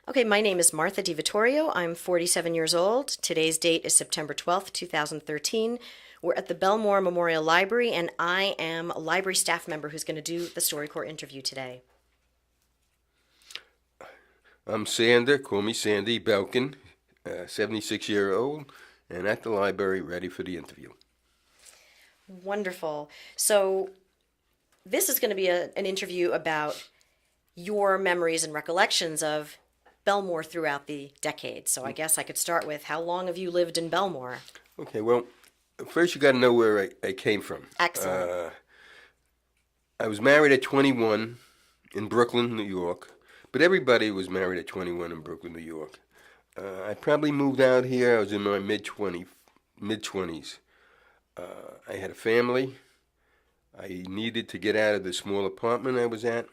Okay, my name is Martha DiVittorio. I'm 47 years old. Today's date is September 12th, 2013. We're at the Bellmore Memorial Library, and I am a library staff member who's going to do the StoryCorps interview today. I'm Sander, call me Sandy Belkin, 76-year-old, and at the library ready for the interview. Wonderful. So, this is going to be an interview about your memories and recollections of Bellmore throughout the decades. So, I guess I could start with how long have you lived in Bellmore? Okay, well, first you got to know where I came from. Excellent. I was married at 21 in Brooklyn, New York, but everybody was married at 21 in Brooklyn, New York. I probably moved out here, I was in my mid-20s. I had a family. I needed to get out of the small apartment I was at.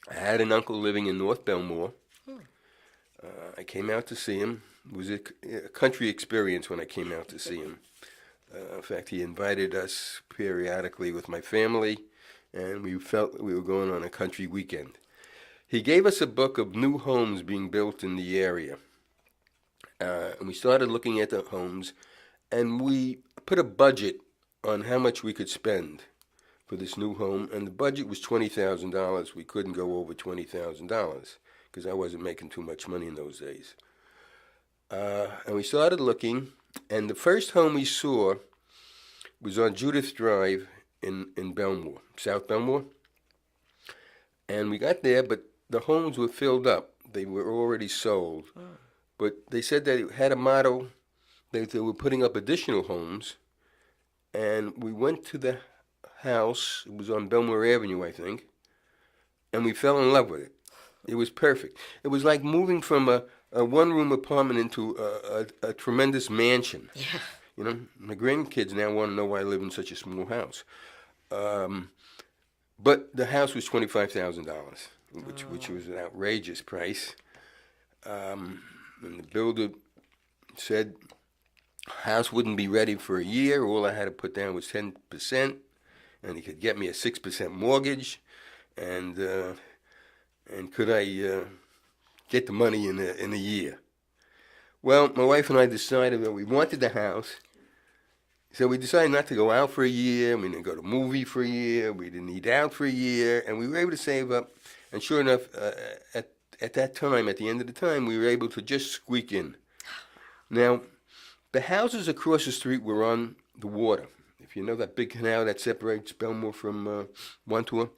I had an uncle living in North Bellmore. I came out to see him. It was a country experience when I came out to see him. In fact, he invited us periodically with my family, and we felt we were going on a country weekend. He gave us a book of new homes being built in the area. And we started looking at the homes, and we put a budget on how much we could spend for this new home, and the budget was $20,000. We couldn't go over $20,000 because I wasn't making too much money in those days. And we started looking, and the first home we saw was on Judith Drive in Bellmore, South Bellmore. And we got there, but the homes were filled up. They were already sold. But they said that it had a motto that they were putting up additional homes. And we went to the house. It was on Bellmore Avenue, I think. And we fell in love with it. It was perfect. It was like moving from a one-room apartment into a tremendous mansion. Yeah. You know, my grandkids now want to know why I live in such a small house. But the house was $25,000, which was an outrageous price. And the builder said house wouldn't be ready for a year. All I had to put down was 10%, and he could get me a 6% mortgage. And could I get the money in a year? Well, my wife and I decided that we wanted the house. So we decided not to go out for a year. We didn't go to a movie for a year. We didn't eat out for a year. And we were able to save up. And sure enough, at that time, at the end of the time, we were able to just squeak in. Now, the houses across the street were on the water. If you know that big canal that separates Bellmore from Montour.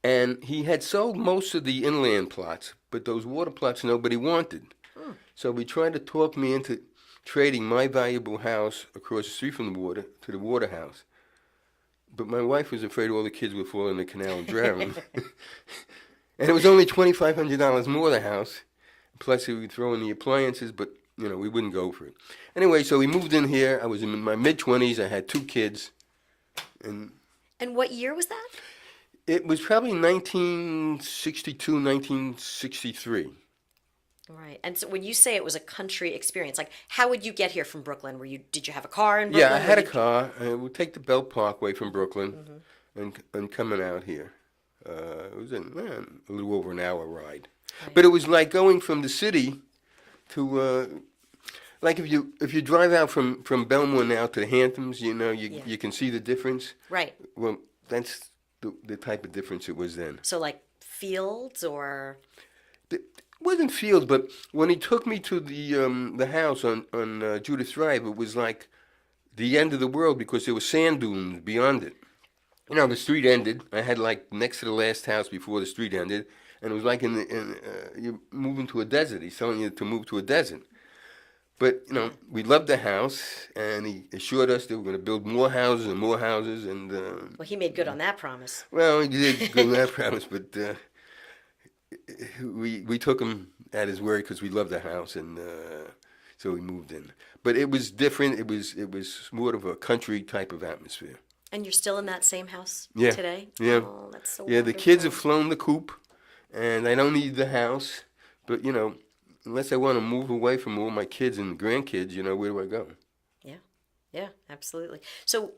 And he had sold most of the inland plots, but those water plots nobody wanted. So we tried to talk me into trading my valuable house across the street from the water to the water house. But my wife was afraid all the kids would fall in the canal and drown. And it was only $2,500 more the house. Plus we would throw in the appliances, but we wouldn't go for it. Anyway, so we moved in here. I was in my mid-20s. I had 2 kids. And what year was that? It was probably 1962, 1963. Right. And so when you say it was a country experience, like how would you get here from Brooklyn? Did you have a car in Brooklyn? Yeah, I had a car. We'd take the Belt Parkway from Brooklyn and coming out here. It was a little over an hour ride. Right. But it was like going from the city to, like if you drive out from Bellmore now to the Hamptons, you can see the difference. Right. Well, that's the type of difference it was then. So like fields or? It wasn't fields, but when he took me to the house on Judith Drive, it was like the end of the world because there were sand dunes beyond it. The street ended. I had like next to the last house before the street ended, and it was like you're moving to a desert. He's telling you to move to a desert. But we loved the house, and he assured us that we're going to build more houses and more houses. And well, he made good on that promise. Well, he did good on that promise, but we took him at his word because we loved the house, and so we moved in. But it was different. It was more of a country type of atmosphere. And you're still in that same house today? Yeah. Oh, that's so wonderful. The kids have flown the coop, and I don't need the house. But unless I want to move away from all my kids and grandkids, where do I go? Yeah, absolutely. So,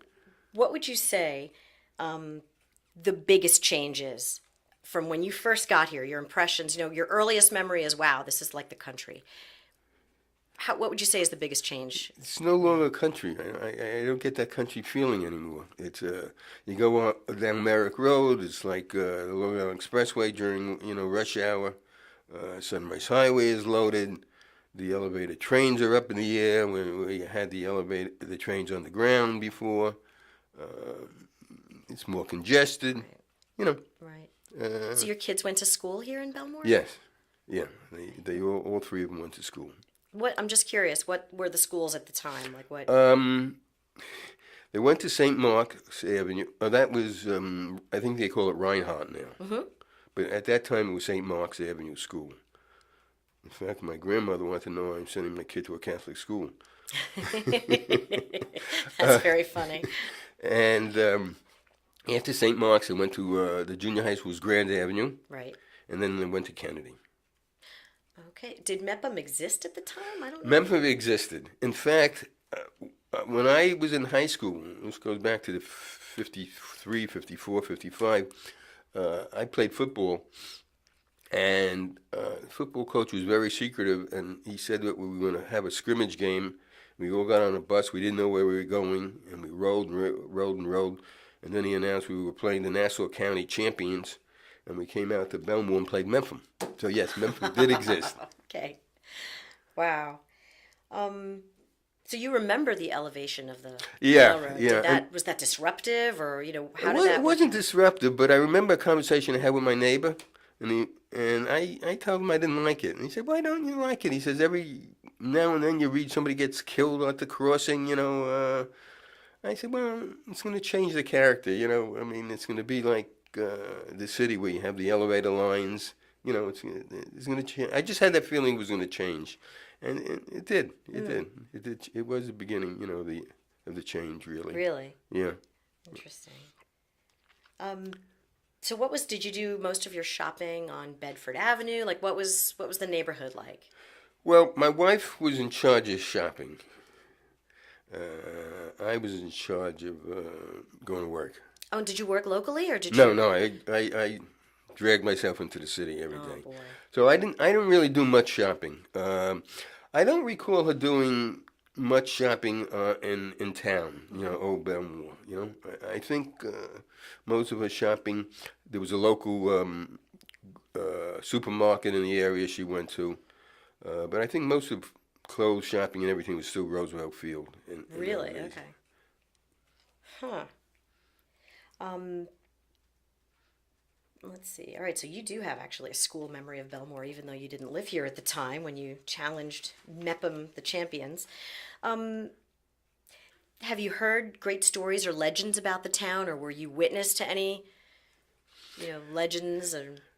what would you say the biggest changes from when you first got here, your impressions, your earliest memory is, wow, this is like the country. What would you say is the biggest change? It's no longer a country. I don't get that country feeling anymore. It's you go down Merrick Road. It's like the Long Island Expressway during rush hour. Sunrise Highway is loaded. The elevated trains are up in the air where you had the trains on the ground before. It's more congested. Right. You know. Right. So your kids went to school here in Bellmore? Yes. Yeah. They all three of them went to school. I'm just curious. What were the schools at the time? Like what? They went to St. Mark's Avenue. That was, I think they call it Reinhardt now. Mm-hmm. But at that time, it was St. Mark's Avenue School. In fact, my grandmother wanted to know I'm sending my kid to a Catholic school. That's very funny. And after St. Mark's, they went to the junior high school's Grand Avenue. Right. And then they went to Kennedy. Okay. Did MEPM exist at the time? I don't know. Memphis existed. In fact, when I was in high school, this goes back to the 53, 54, 55, I played football, and the football coach was very secretive, and he said that we were going to have a scrimmage game. We all got on a bus. We didn't know where we were going, and we rode and rode, and then he announced we were playing the Nassau County champions, and we came out to Bellmore and played Memphis. So yes, Memphis did exist. Okay. Wow. So you remember the elevation of the railroad? Yeah. Was that disruptive, or how did that? It wasn't disruptive, but I remember a conversation I had with my neighbor, and I told him I didn't like it, and he said, "Why don't you like it?" He says, "Every now and then you read somebody gets killed at the crossing, I said, "Well, it's going to change the character, I mean, it's going to be like the city where you have the elevator lines, it's going to change." I just had that feeling it was going to change. And it did. It did. It did. It was the beginning, of the change, really. Really? Yeah. Interesting. So did you do most of your shopping on Bedford Avenue? Like what was the neighborhood like? Well, my wife was in charge of shopping. I was in charge of going to work. Oh, and did you work locally, or did you? No. I dragged myself into the city every day. Oh boy. So I didn't really do much shopping. I don't recall her doing much shopping in town, Old Bellmore. I think most of her shopping, there was a local supermarket in the area she went to, but I think most of clothes shopping and everything was still Roosevelt Field. Really? Okay. Huh. Let's see. All right, so you do have actually a school memory of Bellmore, even though you didn't live here at the time when you challenged MEPM, the champions. Have you heard great stories or legends about the town, or were you witness to any, legends?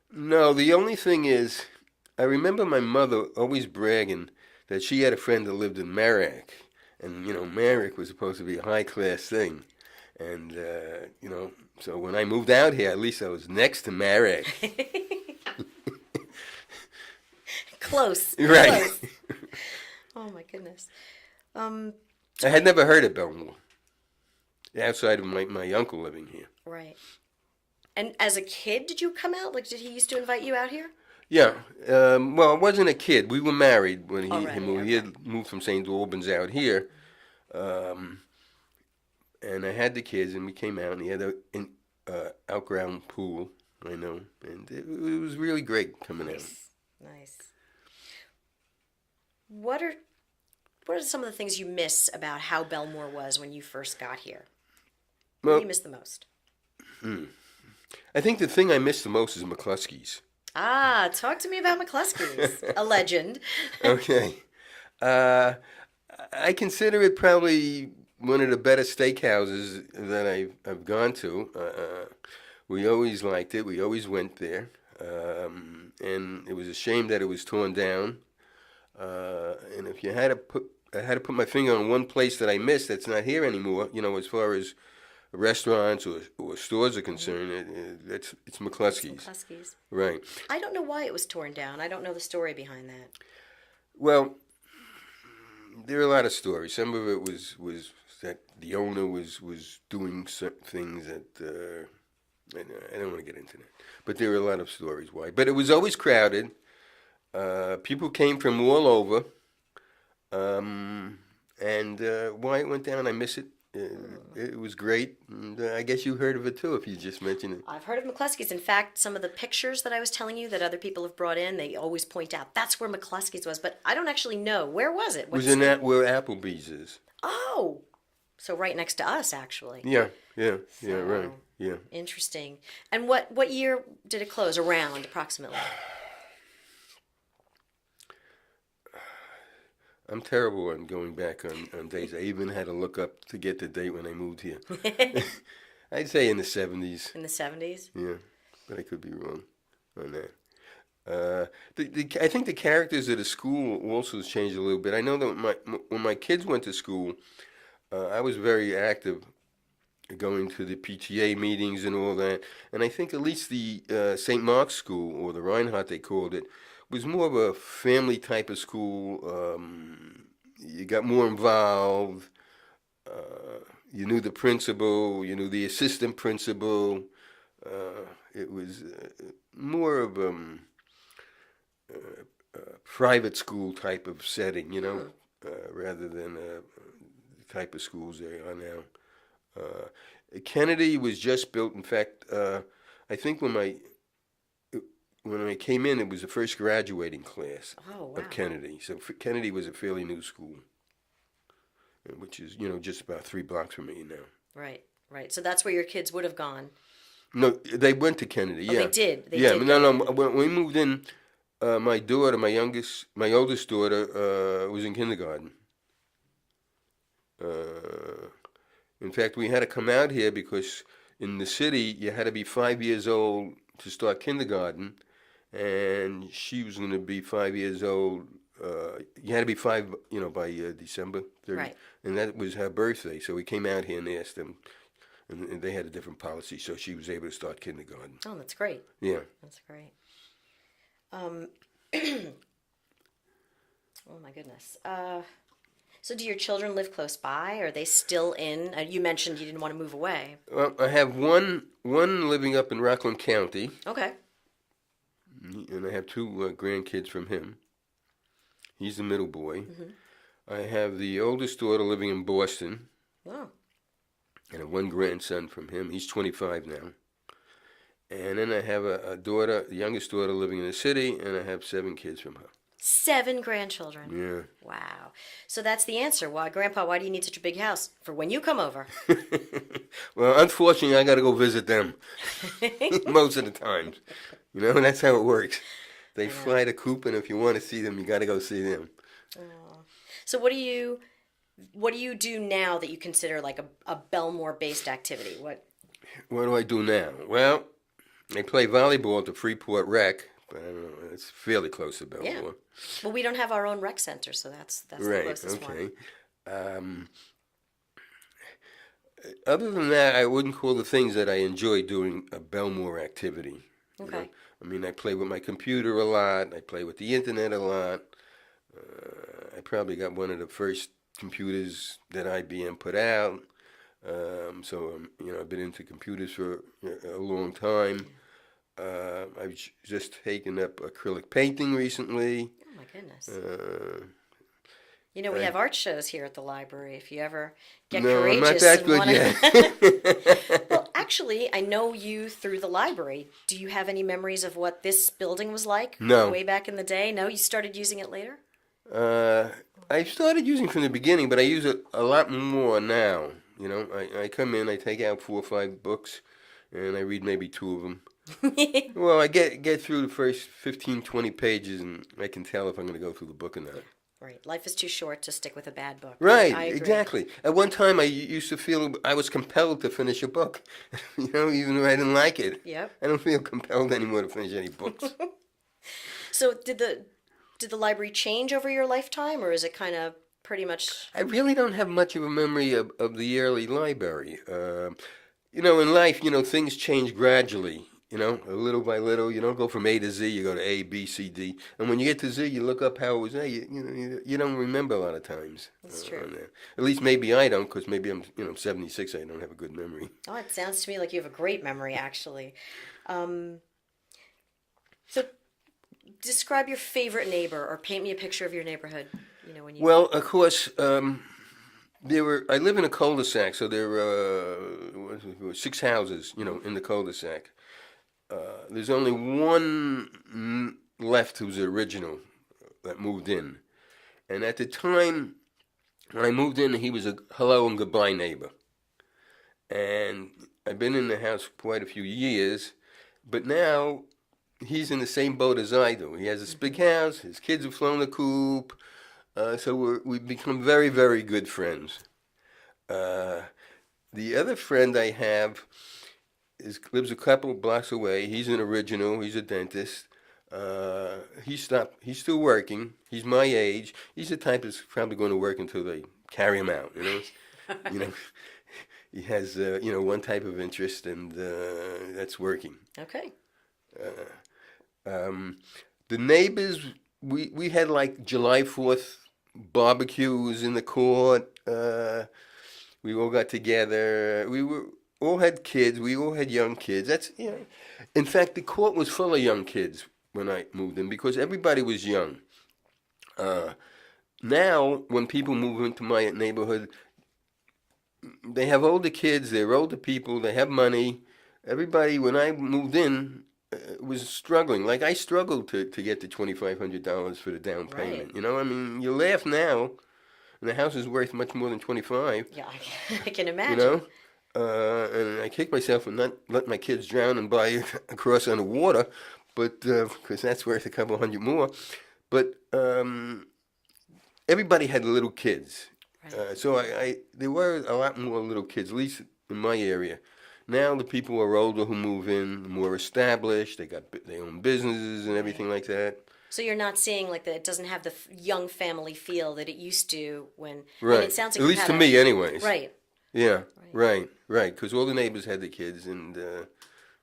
No, the only thing is, I remember my mother always bragging that she had a friend that lived in Merrick, and Merrick was supposed to be a high-class thing. And, so when I moved out here, at least I was next to Merrick. Close. Right. Close. Oh, my goodness. I had never heard of Bellmore, outside of my uncle living here. Right. And as a kid, did you come out? Like, did he used to invite you out here? Yeah. Well, I wasn't a kid. We were married when he moved. Okay. He had moved from St. Albans out here. And I had the kids, and we came out, and he had an outground pool, and it was really great coming out. Nice. What are some of the things you miss about how Bellmore was when you first got here? What do you miss the most? I think the thing I miss the most is McCluskey's. Ah, talk to me about McCluskey's, a legend. Okay. I consider it probably one of the better steakhouses that I've gone to. We always liked it. We always went there. And it was a shame that it was torn down. And if I had to put my finger on one place that I missed that's not here anymore, as far as restaurants or stores are concerned, it's McCluskey's. It's McCluskey's. Right. I don't know why it was torn down. I don't know the story behind that. Well, there are a lot of stories. Some of it was that the owner was doing certain things that I don't want to get into that. But there were a lot of stories why. But it was always crowded. People came from all over. And why it went down, I miss it. It was great. And, I guess you heard of it too if you just mentioned it. I've heard of McCluskey's. In fact, some of the pictures that I was telling you that other people have brought in, they always point out that's where McCluskey's was, but I don't actually know. Where was it? It was in that where Applebee's is. Oh, so right next to us, actually. Yeah, right. Yeah. Interesting. And what year did it close? Around, approximately. I'm terrible on going back on days. I even had to look up to get the date when I moved here. I'd say in the 70s. In the 70s? Yeah, but I could be wrong on that. I think the characters of the school also changed a little bit. I know that when my kids went to school, I was very active going to the PTA meetings and all that. And I think at least the St. Mark's School, or the Reinhardt they called it, was more of a family type of school. You got more involved. You knew the principal. You knew the assistant principal. It was more of a private school type of setting, rather than the type of schools they are now. Kennedy was just built. In fact, I think when I came in, it was the first graduating class of Kennedy. So Kennedy was a fairly new school, which is, just about 3 blocks from me now. Right. So that's where your kids would have gone. No, they went to Kennedy. Yeah, they did. They yeah, did no. When we moved in, my daughter, my oldest daughter, was in kindergarten. In fact, we had to come out here because in the city you had to be 5 years old to start kindergarten. And she was going to be 5 years old. You had to be 5, by December 30th. Right. And that was her birthday. So we came out here and asked them, and they had a different policy, so she was able to start kindergarten. Oh, that's great. Yeah. That's great. Oh my goodness. So do your children live close by? Are they still in? You mentioned you didn't want to move away. Well, I have one living up in Rockland County. Okay. And I have 2 grandkids from him. He's the middle boy. Mm-hmm. I have the oldest daughter living in Boston. Wow. And I have 1 grandson from him. He's 25 now. And then I have a daughter, the youngest daughter, living in the city, and I have 7 kids from her. 7 grandchildren. Yeah. Wow. So that's the answer. Grandpa, why do you need such a big house? For when you come over. Well, unfortunately, I got to go visit them most of the times. That's how it works. They fly to Coop, and if you want to see them, you got to go see them. Oh. So what do you do now that you consider like a Bellmore-based activity? What do I do now? Well, I play volleyball at the Freeport Rec, but I don't know. It's fairly close to Bellmore. Yeah. Well, we don't have our own rec center, so that's right, the closest one. Okay. Other than that, I wouldn't call the things that I enjoy doing a Bellmore activity. Okay. I play with my computer a lot. I play with the internet a lot. I probably got one of the first computers that IBM put out. So I've been into computers for a long time. I've just taken up acrylic painting recently. Oh my goodness. We have art shows here at the library. If you ever get courageous I'm not that and good yet. Well, actually, I know you through the library. Do you have any memories of what this building was like? No. Way back in the day? No, you started using it later? I started using it from the beginning, but I use it a lot more now. I come in, I take out 4 or 5 books, and I read maybe 2 of them. Well, I get through the first 15, 20 pages, and I can tell if I'm going to go through the book or not. Right. Life is too short to stick with a bad book. Right, I agree. exactly. At one time, I used to feel I was compelled to finish a book, even though I didn't like it. Yep. I don't feel compelled anymore to finish any books. So did the library change over your lifetime, or is it kind of pretty much... I really don't have much of a memory of the early library. In life, things change gradually. little by little. You don't go from A to Z. You go to A, B, C, D, and when you get to Z, you look up how it was A. You don't remember a lot of times. That's true. On that. At least maybe I don't, because maybe I'm 76. I don't have a good memory. Oh, it sounds to me like you have a great memory, actually. So, describe your favorite neighbor, or paint me a picture of your neighborhood. When you. Well, of course, I live in a cul-de-sac, so there were 6 houses, in the cul-de-sac. There's only one left who's the original that moved in. And at the time when I moved in, he was a hello and goodbye neighbor. And I've been in the house for quite a few years, but now he's in the same boat as I do. He has this big house, his kids have flown the coop, so we've become very, very good friends. The other friend I have lives a couple of blocks away. He's an original. He's a dentist. He's still working. He's my age. He's the type that's probably going to work until they carry him out. He has one type of interest, and that's working. Okay. The neighbors, we had like July 4th barbecues in the court. We all got together. All had kids. We all had young kids. In fact, the court was full of young kids when I moved in, because everybody was young. Now, when people move into my neighborhood, they have older kids. They're older people. They have money. Everybody, when I moved in, was struggling. Like, I struggled to get the $2,500 for the down payment. Right. You laugh now, and the house is worth much more than 25. Yeah, I can imagine. And I kick myself for not letting my kids drown and buy across on the water, but because that's worth a couple hundred more. But everybody had little kids, Right. so there were a lot more little kids, at least in my area. Now the people are older who move in, more established. They got their own businesses and everything like that. So you're not seeing like that. It doesn't have the young family feel that it used to when. Right. And it sounds like at least to me, anyways. Right. Yeah. Right. Because all the neighbors had the kids, and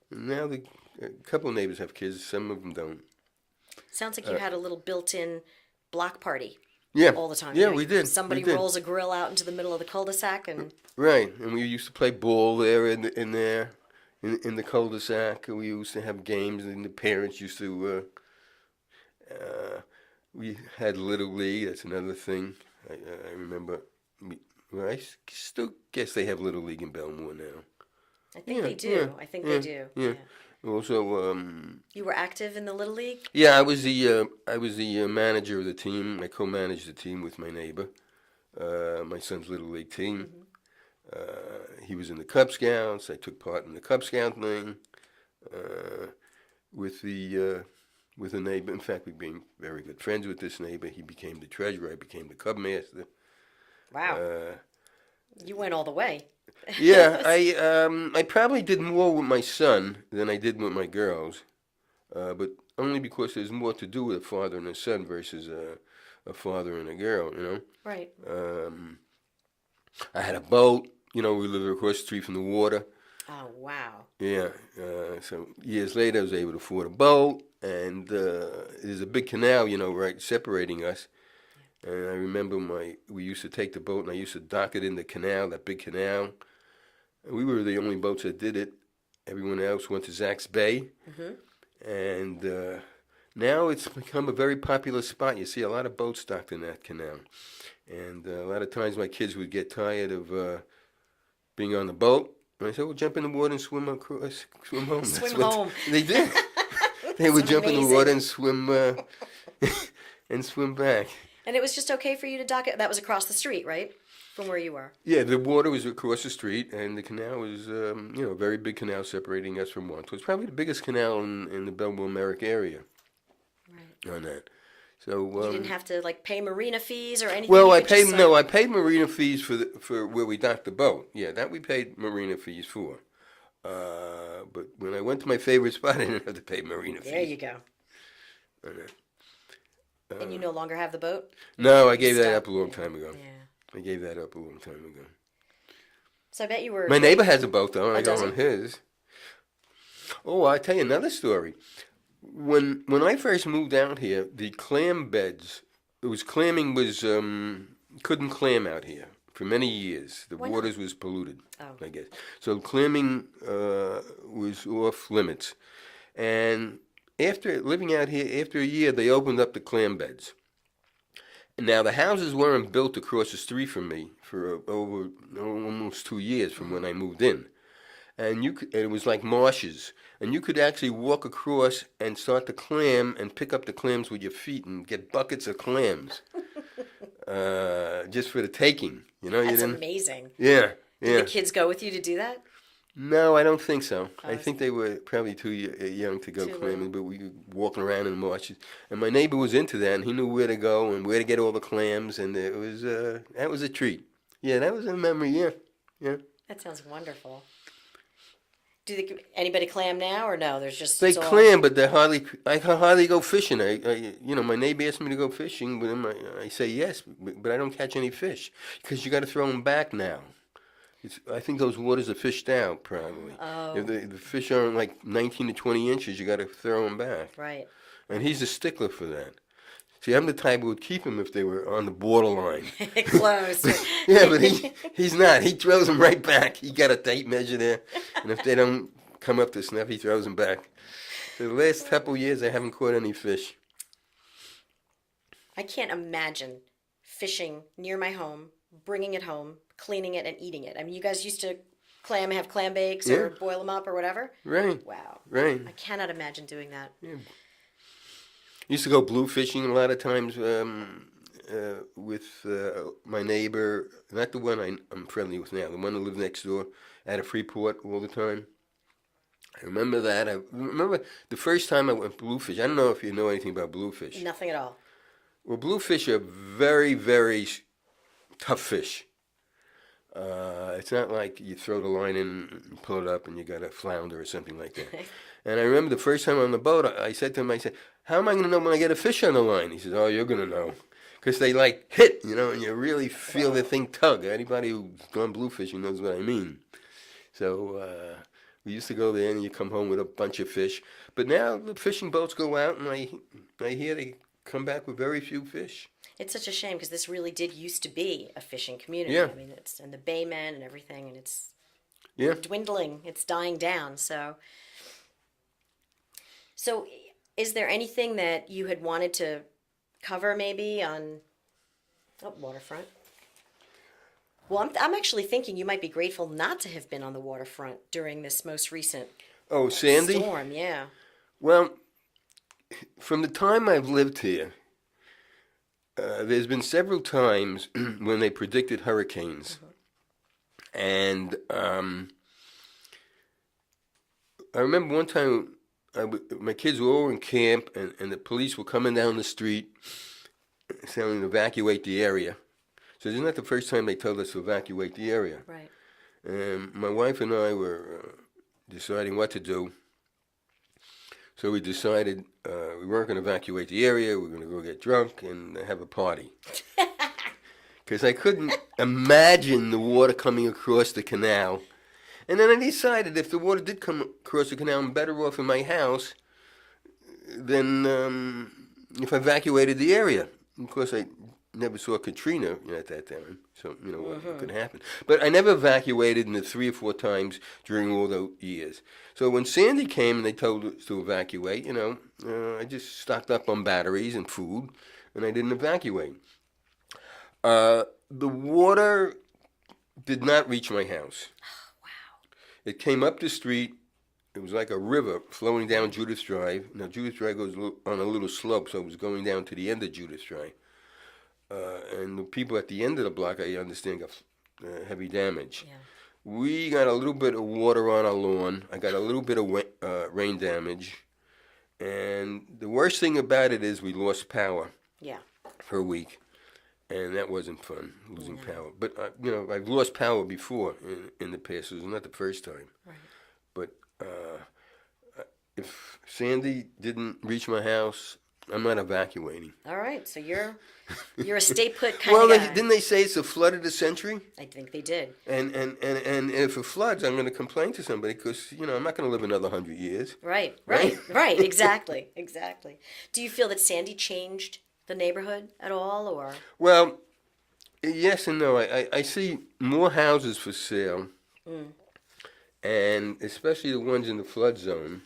now a couple of neighbors have kids. Some of them don't. Sounds like you had a little built-in block party. Yeah. All the time. Yeah, we did. Somebody we did. rolls a grill out into the middle of the cul-de-sac and. Right, and we used to play ball there in the cul-de-sac. We used to have games, and the parents used to. We had Little League. That's another thing. I remember. I still guess they have Little League in Bellmore now. I think they do. Yeah, I think they do. Yeah. Also, You were active in the Little League? yeah, I was the manager of the team. I co-managed the team with my neighbor, my son's Little League team. Mm-hmm. He was in the Cub Scouts. I took part in the Cub Scout thing with the neighbor. In fact, we became very good friends with this neighbor. He became the treasurer. I became the Cub master. Wow. You went all the way. Yeah, I probably did more with my son than I did with my girls, but only because there's more to do with a father and a son versus a father and a girl. Right. I had a boat. We lived across the street from the water. Oh, wow. Yeah. So years later, I was able to afford a boat, and there's a big canal, right separating us. And I remember we used to take the boat, and I used to dock it in the canal, that big canal. And we were the only boats that did it. Everyone else went to Zach's Bay. Mm-hmm. And now it's become a very popular spot. You see a lot of boats docked in that canal. And a lot of times my kids would get tired of being on the boat. And I said, well, jump in the water and swim home. Swim home. They did. They would jump in the amazing. water and swim and swim back. And it was just okay for you to dock it? That was across the street, right? From where you were? Yeah, the water was across the street, and the canal was, a very big canal separating us from one. So it's probably the biggest canal in the Bellmore, Merrick area. Right. On that. So You didn't have to pay marina fees or anything? well, You I could paid just, I paid marina fees for where we docked the boat. Yeah, that we paid marina fees for. But when I went to my favorite spot, I didn't have to pay marina fees. There you go. On that. And you no longer have the boat? No, I gave that Stop. up a long time ago. Yeah. I gave that up a long time ago. So I bet you were... My neighbor has a boat, though, and I go does he? on his. Oh, I'll tell you another story. When I first moved out here, the clam beds, it was clamming was couldn't clam out here for many years. The Why not? waters was polluted, Oh, I guess. So clamming was off limits. And after living out here, after a year, they opened up the clam beds. Now the houses weren't built across the street from me for over almost 2 years from when I moved in, and it was like marshes, and you could actually walk across and start to clam and pick up the clams with your feet and get buckets of clams, just for the taking. You know, you that's didn't. amazing. Yeah, Did yeah. the kids go with you to do that? No, I don't think so. I Oh, think they were probably too young to go too clamming, little. but we were walking around in the marshes. And my neighbor was into that, and he knew where to go and where to get all the clams, and it was that was a treat. Yeah, that was a memory. Yeah, yeah. That sounds wonderful. Anybody clam now or no? There's just They it's all clam, but they hardly. I can hardly go fishing. My neighbor asked me to go fishing, but I say yes, but I don't catch any fish because you got to throw them back now. I think those waters are fished out, probably. Oh, If the fish aren't like 19 to 20 inches, you got to throw them back. right. And he's a stickler for that. See, I'm the type who would keep them if they were on the borderline. Close. Yeah, but he's not. He throws them right back. He got a tape measure there, and if they don't come up to snuff, he throws them back. For the last couple years, I haven't caught any fish. I can't imagine fishing near my home, bringing it home, cleaning it, and eating it. I mean, you guys used to have clam bakes or Yeah. boil them up or whatever. Right, Wow. right. I cannot imagine doing that. Yeah. Used to go blue fishing a lot of times with my neighbor, not the one I'm friendly with now, the one who lived next door at a Freeport all the time. I remember that. I remember the first time I went bluefish. I don't know if you know anything about bluefish. Nothing at all. Well, bluefish are very, very tough fish. It's not like you throw the line in and pull it up and you got a flounder or something like that. And I remember the first time on the boat, I said to him, how am I going to know when I get a fish on the line? He says, oh, you're going to know. Because they like hit, and you really feel the thing tug. Anybody who's gone bluefishing knows what I mean. So we used to go there and you come home with a bunch of fish. But now the fishing boats go out and I hear they come back with very few fish. It's such a shame because this really did used to be a fishing community. Yeah. I mean, and the baymen and everything, and it's Yeah. dwindling. It's dying down. So, is there anything that you had wanted to cover maybe on waterfront? Well, I'm actually thinking you might be grateful not to have been on the waterfront during this most recent Oh, Sandy? storm. Yeah. Well, from the time I've lived here, there's been several times when they predicted hurricanes. And I remember one time my kids were all in camp and the police were coming down the street saying to evacuate the area. So this is not the first time they told us to evacuate the area. Right. And my wife and I were deciding what to do. So we decided we weren't going to evacuate the area. We were going to go get drunk and have a party. Because I couldn't imagine the water coming across the canal. And then I decided if the water did come across the canal, I'm better off in my house than if I evacuated the area. Of course, I never saw Katrina at that time, so what could happen. But I never evacuated in the 3 or 4 times during all those years. So when Sandy came and they told us to evacuate, I just stocked up on batteries and food, and I didn't evacuate. The water did not reach my house. Wow. It came up the street. It was like a river flowing down Judith Drive. Now, Judith Drive goes on a little slope, so it was going down to the end of Judith Drive. And the people at the end of the block, I understand, got heavy damage. Yeah. We got a little bit of water on our lawn. I got a little bit of rain damage. And the worst thing about it is we lost power Yeah. for a week. And that wasn't fun, losing power. But, I've lost power before in the past. It was not the first time. Right. But if Sandy didn't reach my house, I'm not evacuating. All right, so you're a stay put kind Well, of guy. didn't they say it's the flood of the century? I think they did. And if it floods, I'm going to complain to somebody because, I'm not going to live another 100 years. Right, Right? right, right. Exactly, exactly. Do you feel that Sandy changed the neighborhood at all, or? Well, yes and no. I see more houses for sale, and especially the ones in the flood zone.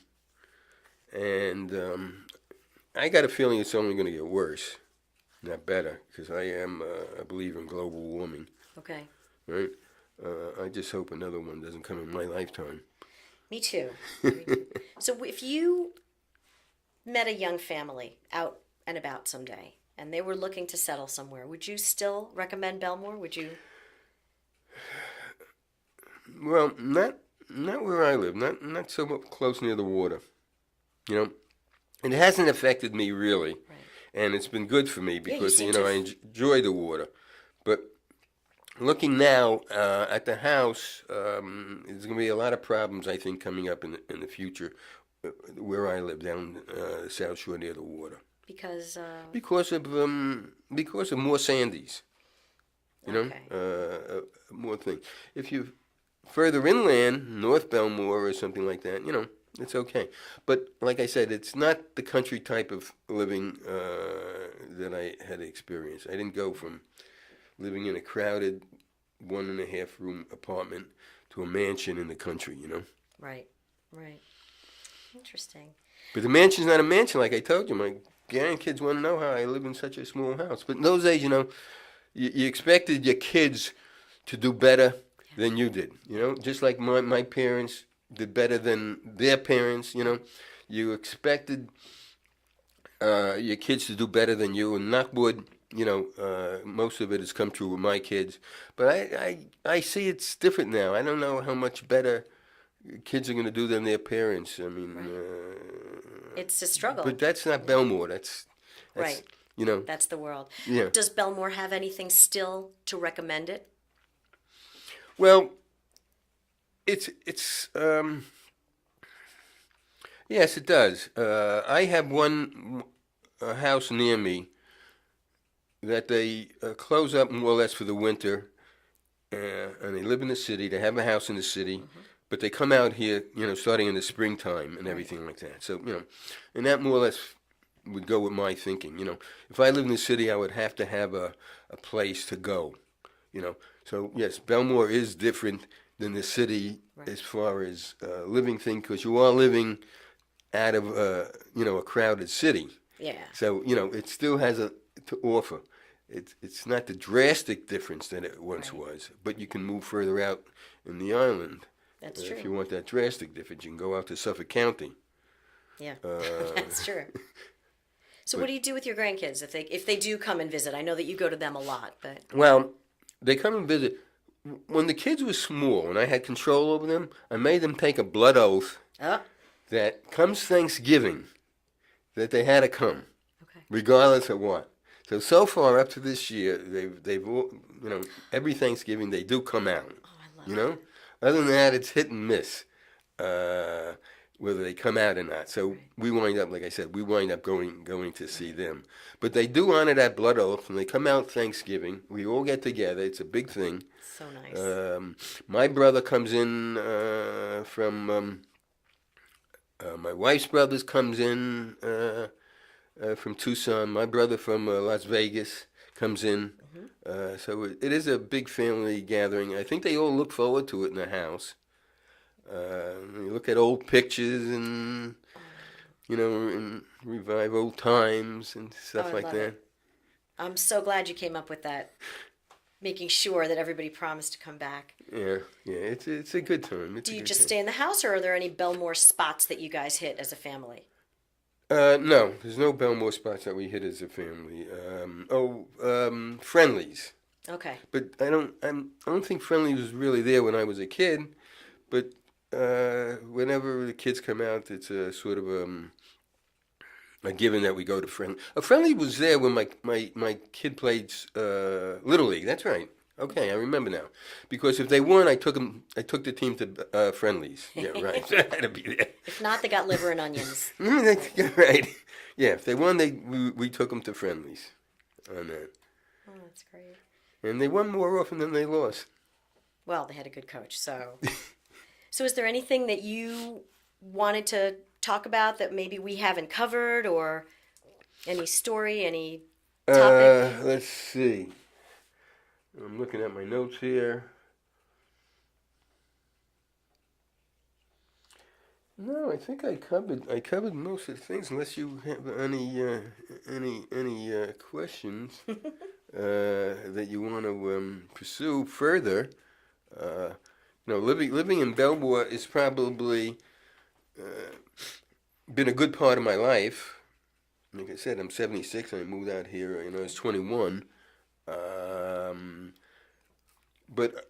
And I got a feeling it's only going to get worse, not better, because I believe in global warming, Okay. right? I just hope another one doesn't come in my lifetime. Me too. Me too. So if you met a young family out and about someday, and they were looking to settle somewhere, would you still recommend Bellmore? Would you? Well, not where I live, not so close near the water. You know, it hasn't affected me really, Right. and it's been good for me Yeah, because seem to. I enjoy the water. But looking now at the house, there's going to be a lot of problems I think coming up in the future where I live down the South Shore near the water Because. because of more Sandys. Okay. More things. If you further inland, North Bellmore or something like that, it's okay. But like I said, it's not the country type of living that I had experienced. I didn't go from living in a crowded 1.5 room apartment to a mansion in the country. Right. Right. Interesting. But the mansion's not a mansion, like I told you. My grandkids want to know how I live in such a small house. But in those days, you expected your kids to do better than you did. Just like my parents did better than their parents. You expected your kids to do better than you, and knock wood. Most of it has come true with my kids. But I see it's different now. I don't know how much better kids are going to do than their parents. I mean, It's a struggle. but that's not Bellmore. That's Right. You know, That's the world. yeah. Does Bellmore have anything still to recommend it? Well, it's yes, it does. I have one house near me that they close up more or less for the winter, and they live in the city. They have a house in the city, but they come out here, starting in the springtime and everything like that. So, and that more or less would go with my thinking. If I live in the city, I would have to have a place to go. So yes, Bellmore is different than the city as far as living thing, because you are living out of a crowded city. Yeah. So it still has to offer. It's not the drastic difference that it once was, but you can move further out in the island. That's If you true. want that drastic difference, you can go out to Suffolk County. Yeah. That's true. So what do you do with your grandkids if they do come and visit? I know that you go to them a lot, but Well, they come and visit. When the kids were small and I had control over them, I made them take a blood oath oh, that comes Thanksgiving, that they had to come, okay. regardless of what. So far up to this year, they've all, every Thanksgiving they do come out. Oh, I love You know, other than that, it's hit and miss whether they come out or not. So we wind up, like I said, going to see them. But they do honor that blood oath, and they come out Thanksgiving. We all get together. It's a big thing. So nice. My brother comes in from my wife's brothers comes in from Tucson. My brother from Las Vegas comes in. So it is a big family gathering. I think they all look forward to it in the house. You look at old pictures and and revive old times and stuff I like love that. it. I'm so glad you came up with that, making sure that everybody promised to come back. Yeah. It's a good time. Do you just stay in the house, or are there any Bellmore spots that you guys hit as a family? No, there's no Bellmore spots that we hit as a family. Friendlies. Okay. But I don't think Friendlies was really there when I was a kid. But whenever the kids come out, it's a sort of a given that we go to Friendly. A Friendly was there when my kid played Little League. That's right. Okay, I remember now. Because if they won, I took the team to friendlies. Yeah, right. I had to be there. If not, they got liver and onions. That's right. Yeah, if they won, we took them to friendlies on that. Oh, that's great. And they won more often than they lost. Well, they had a good coach, so. So is there anything that you wanted to talk about that maybe we haven't covered, or any story, any topic? Let's see. I'm looking at my notes here. No, I think I covered most of the things. Unless you have any questions that you want to pursue further. Living in Bellmore is probably been a good part of my life. Like I said, I'm 76 and I moved out here. I was 21. But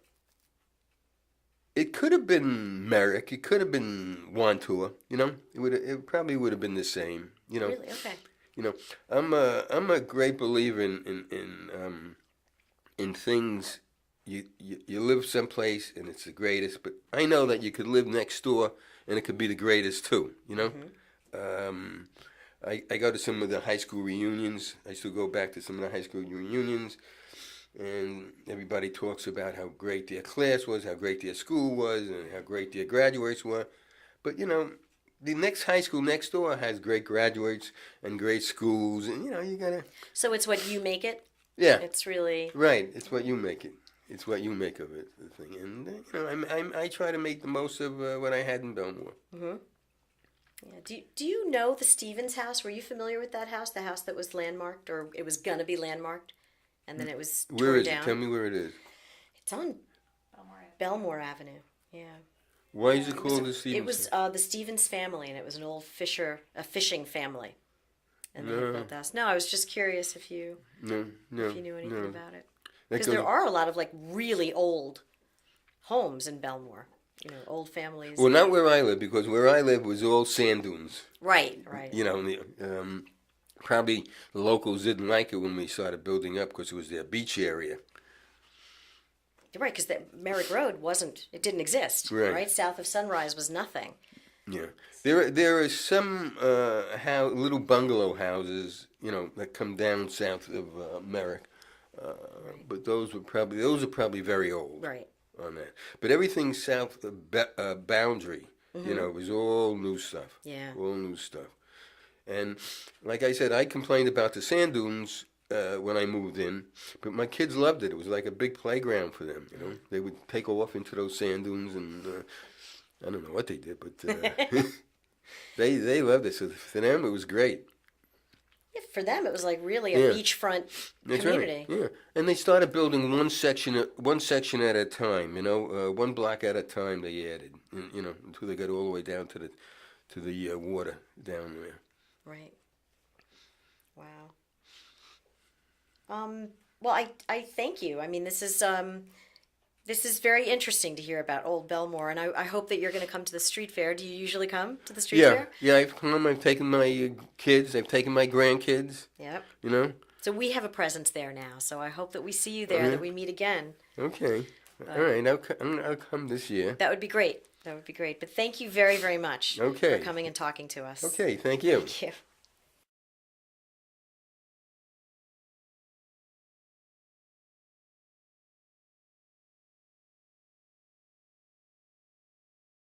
it could have been Merrick. It could have been Wantua. It probably would have been the same. Really? Okay. I'm a great believer in things. You live someplace and it's the greatest, but I know that you could live next door and it could be the greatest too. Mm-hmm. I go to some of the high school reunions. I still go back to some of the high school reunions. And everybody talks about how great their class was, how great their school was, and how great their graduates were. But, the next high school next door has great graduates and great schools. And, you got to... So it's what you make it? Yeah. It's really... Right. It's what you make it. It's what you make of it, the thing. And, I try to make the most of what I had in Bellmore. Mm-hmm. Yeah. Do you know the Stevens house? Were you familiar with that house? The house that was landmarked, or it was going to be landmarked? And then it was torn Where is down. it? Tell me where it is. It's on Bellmore Avenue. Yeah. Why is it called the Stevens? It was the Stevens family, and it was an old fishing family. And they built the house. No, I was just curious if you knew anything about it. Because there are a lot of really old homes in Bellmore. Old families. Well, not where I live, because where I live was all sand dunes. Right. Probably the locals didn't like it when we started building up because it was their beach area. You're right, because the Merrick Road it didn't exist. Right. South of Sunrise was nothing. Yeah. There are some little bungalow houses, that come down south of Merrick. But those are probably very old. Right. On that. But everything south of Boundary, was all new stuff. Yeah. All new stuff. And like I said, I complained about the sand dunes when I moved in, but my kids loved it. It was like a big playground for them. They would take off into those sand dunes, and I don't know what they did, but they loved it. So for them, it was great. Yeah, for them, it was really a beachfront community. Right. Yeah, and they started building one section at a time. One block at a time. They added, until they got all the way down to the water down there. Right. Wow. Well, I thank you. I mean, this is very interesting to hear about Old Bellmore, and I hope that you're going to come to the street fair. Do you usually come to the street fair? Yeah, I've come. I've taken my kids. I've taken my grandkids. Yep. So we have a presence there now, so I hope that we see you there, that we meet again. Okay. All right, I'll come this year. That would be great. But thank you very, very much for coming and talking to us. Okay, thank you. Thank you.